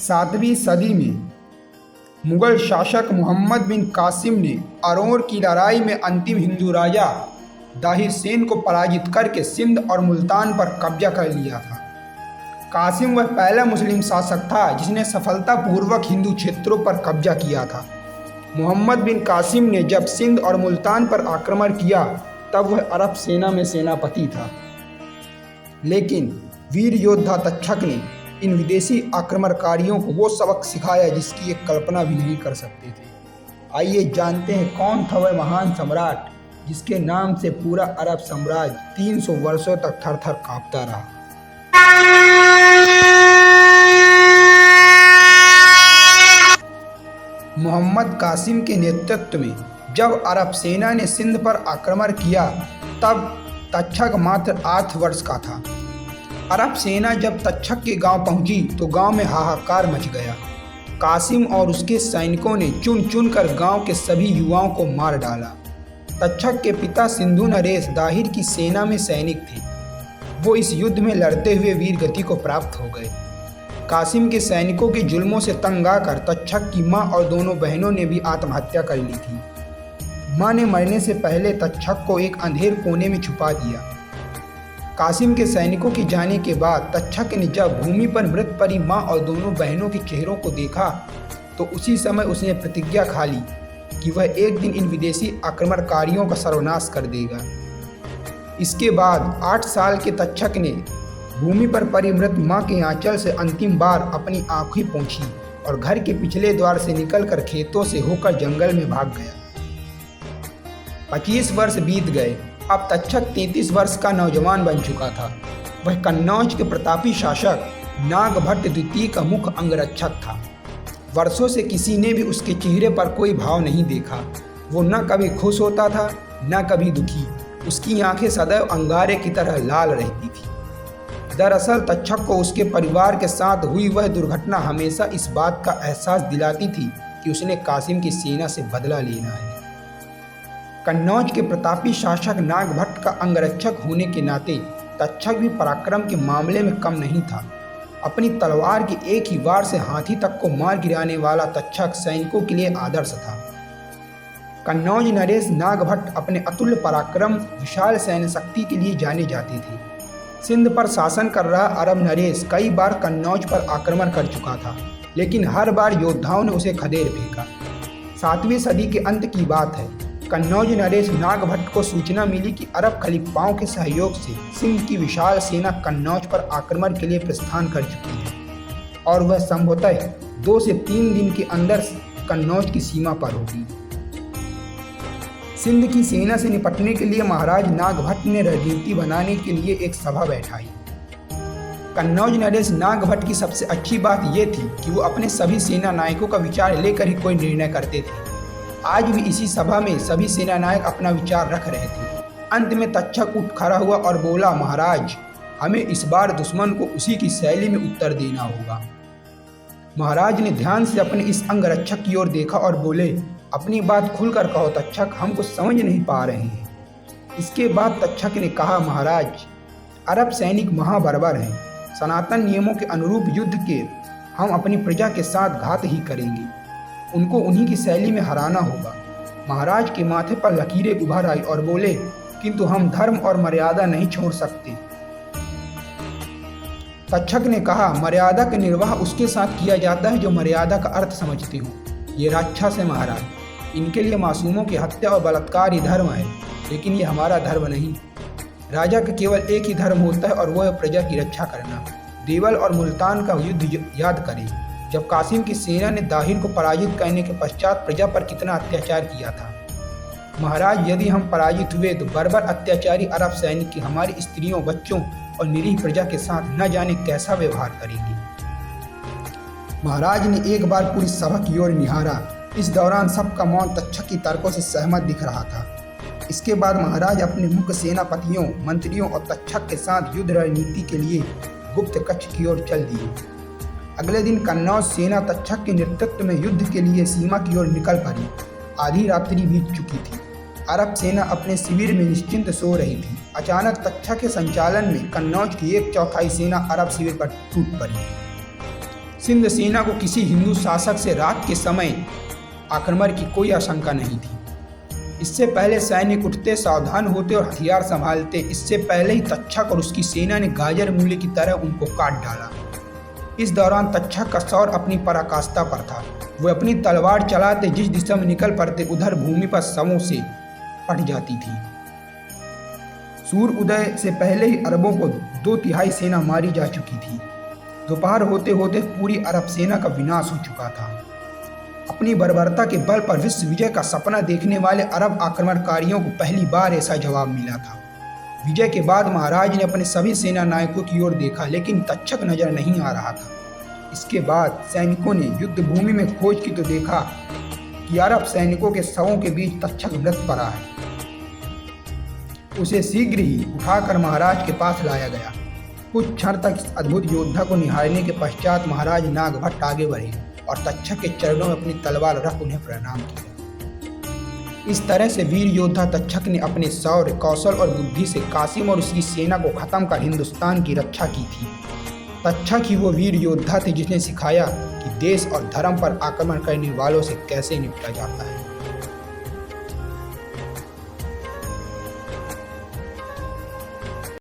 7वीं सदी में मुगल शासक मोहम्मद बिन कासिम ने अरोर की लड़ाई में अंतिम हिंदू राजा दाहिर सेन को पराजित करके सिंध और मुल्तान पर कब्जा कर लिया था। कासिम वह पहला मुस्लिम शासक था जिसने सफलतापूर्वक हिंदू क्षेत्रों पर कब्जा किया था। मोहम्मद बिन कासिम ने जब सिंध और मुल्तान पर आक्रमण किया तब वह अरब सेना में सेनापति था, लेकिन वीर योद्धा तक्षक ने इन विदेशी आक्रमणकारियों को वो सबक सिखाया जिसकी एक कल्पना भी नहीं कर सकते थे। आइए जानते हैं कौन था वह महान सम्राट जिसके नाम से पूरा अरब साम्राज्य 300 वर्षों तक थर थर कांपता रहा। मोहम्मद कासिम के नेतृत्व में जब अरब सेना ने सिंध पर आक्रमण किया तब तक्षक मात्र 8 वर्ष का था। अरब सेना जब तक्षक के गांव पहुंची तो गांव में हाहाकार मच गया। कासिम और उसके सैनिकों ने चुन चुन कर गांव के सभी युवाओं को मार डाला। तक्षक के पिता सिंधु नरेश दाहिर की सेना में सैनिक थे। वो इस युद्ध में लड़ते हुए वीर गति को प्राप्त हो गए। कासिम के सैनिकों के जुल्मों से तंग आकर तक्षक की मां और दोनों बहनों ने भी आत्महत्या कर ली थी। मां ने मरने से पहले तक्षक को एक अंधेर कोने में छुपा दिया। कासिम के सैनिकों के जाने के बाद तक्षक ने जब भूमि पर मृत पड़ी मां और दोनों बहनों के चेहरों को देखा तो उसी समय उसने प्रतिज्ञा खा ली कि वह एक दिन इन विदेशी आक्रमणकारियों का सर्वनाश कर देगा। इसके बाद 8 साल के तक्षक ने भूमि पर पड़ी मृत मां के आंचल से अंतिम बार अपनी आंखें पोंछी और घर के पिछले द्वार से निकलकर खेतों से होकर जंगल में भाग गया। 25 वर्ष बीत गए। अब तक्षक 33 वर्ष का नौजवान बन चुका था। वह कन्नौज के प्रतापी शासक नागभट्ट द्वितीय का मुख्य अंगरक्षक था। वर्षों से किसी ने भी उसके चेहरे पर कोई भाव नहीं देखा। वो न कभी खुश होता था न कभी दुखी। उसकी आंखें सदैव अंगारे की तरह लाल रहती थी। दरअसल तक्षक को उसके परिवार के साथ हुई वह दुर्घटना हमेशा इस बात का एहसास दिलाती थी कि उसने कासिम की सेना से बदला लेना है। कन्नौज के प्रतापी शासक नागभट्ट का अंगरक्षक होने के नाते तक्षक भी पराक्रम के मामले में कम नहीं था। अपनी तलवार की एक ही वार से हाथी तक को मार गिराने वाला तक्षक सैनिकों के लिए आदर्श था। कन्नौज नरेश नागभट्ट अपने अतुल्य पराक्रम, विशाल सैन्य शक्ति के लिए जाने जाते थे। सिंध पर शासन कर रहा अरब नरेश कई बार कन्नौज पर आक्रमण कर चुका था, लेकिन हर बार योद्धाओं ने उसे खदेड़ फेंका। 7वीं सदी के अंत की बात है। कन्नौज नरेश नागभट्ट को सूचना मिली कि अरब खलीफाओं के सहयोग से सिंध की विशाल सेना कन्नौज पर आक्रमण के लिए प्रस्थान कर चुकी है और वह संभवतः 2 से 3 दिन के अंदर कन्नौज की सीमा पर होगी। सिंध की सेना से निपटने के लिए महाराज नागभट्ट ने रणनीति बनाने के लिए एक सभा बैठाई। कन्नौज नरेश नागभट्ट की सबसे अच्छी बात यह थी कि वो अपने सभी सेना नायकों का विचार लेकर ही कोई निर्णय करते थे। आज भी इसी सभा में सभी सेना नायक अपना विचार रख रहे थे। अंत में तक्षक उठ खड़ा हुआ और बोला, महाराज, हमें इस बार दुश्मन को उसी की शैली में उत्तर देना होगा। महाराज ने ध्यान से अपने इस अंगरक्षक की ओर देखा और बोले, अपनी बात खुलकर कहो तक्षक, हम कुछ समझ नहीं पा रहे हैं। इसके बाद तक्षक ने कहा, महाराज, अरब सैनिक महाबर्बर हैं। सनातन नियमों के अनुरूप युद्ध के हम अपनी प्रजा के साथ घात ही करेंगे। उनको उन्हीं की शैली में हराना होगा। महाराज के माथे पर लकीरें उभर आई और बोले, किंतु हम धर्म और मर्यादा नहीं छोड़ सकते। तक्षक ने कहा, मर्यादा का निर्वाह उसके साथ किया जाता है जो मर्यादा का अर्थ समझते हो। ये राक्षस है महाराज, इनके लिए मासूमों की हत्या और बलात्कार ही धर्म है, लेकिन ये हमारा धर्म नहीं। राजा का केवल एक ही धर्म होता है और वह है प्रजा की रक्षा करना। देवल और मुल्तान का युद्ध याद करें, जब कासिम की सेना ने दाहिर को पराजित करने के पश्चात प्रजा पर कितना अत्याचार किया था। महाराज, यदि हम पराजित हुए तो बर्बर अत्याचारी अरब सैनिक की हमारी स्त्रियों, बच्चों और निरीह प्रजा के साथ न जाने कैसा व्यवहार करेंगे। महाराज ने एक बार पूरी सभा की ओर निहारा। इस दौरान सबका मौन तक्षक की तर्कों से सहमत दिख रहा था। इसके बाद महाराज अपने मुख्य सेनापतियों, मंत्रियों और तक्षक के साथ युद्ध रणनीति के लिए गुप्त कक्ष की ओर चल दिए। अगले दिन कन्नौज सेना तक्षक के नेतृत्व में युद्ध के लिए सीमा की ओर निकल पड़ी। आधी रात्रि बीत चुकी थी। अरब सेना अपने शिविर में निश्चिंत सो रही थी। अचानक तक्षक के संचालन में कन्नौज की 1/4 सेना अरब शिविर पर टूट पड़ी। सिंध सेना को किसी हिंदू शासक से रात के समय आक्रमण की कोई आशंका नहीं थी। इससे पहले सैनिक उठते, सावधान होते और हथियार संभालते। इससे पहले ही तक्षक और उसकी सेना ने गाजर मूली की तरह उनको काट डाला। इस दौरान तक्षक का सौर अपनी पराकाष्ठा पर था। वह अपनी तलवार चलाते जिस दिशा में निकल पड़ते उधर भूमि पर शवों से पट जाती थी। सूर्य उदय से पहले ही अरबों को 2/3 सेना मारी जा चुकी थी। दोपहर होते होते पूरी अरब सेना का विनाश हो चुका था। अपनी बर्बरता के बल पर विश्व विजय का सपना देखने वाले अरब आक्रमणकारियों को पहली बार ऐसा जवाब मिला था। विजय के बाद महाराज ने अपने सभी सेना नायकों की ओर देखा, लेकिन तक्षक नजर नहीं आ रहा था। इसके बाद सैनिकों ने युद्ध भूमि में खोज की तो देखा कि अरब सैनिकों के शवों के बीच तक्षक मृत पड़ा है। उसे शीघ्र ही उठाकर महाराज के पास लाया गया। कुछ क्षण तक इस अद्भुत योद्धा को निहारने के पश्चात महाराज नागभट्ट आगे बढ़े और तक्षक के चरणों में अपनी तलवार रख उन्हें प्रणाम किया। इस तरह से वीर योद्धा तक्षक ने अपने शौर्य, कौशल और बुद्धि से कासिम और उसकी सेना को खत्म कर हिंदुस्तान की रक्षा की थी। तक्षक ही वो वीर योद्धा थे जिसने सिखाया कि देश और धर्म पर आक्रमण करने वालों से कैसे निपटा जाता है।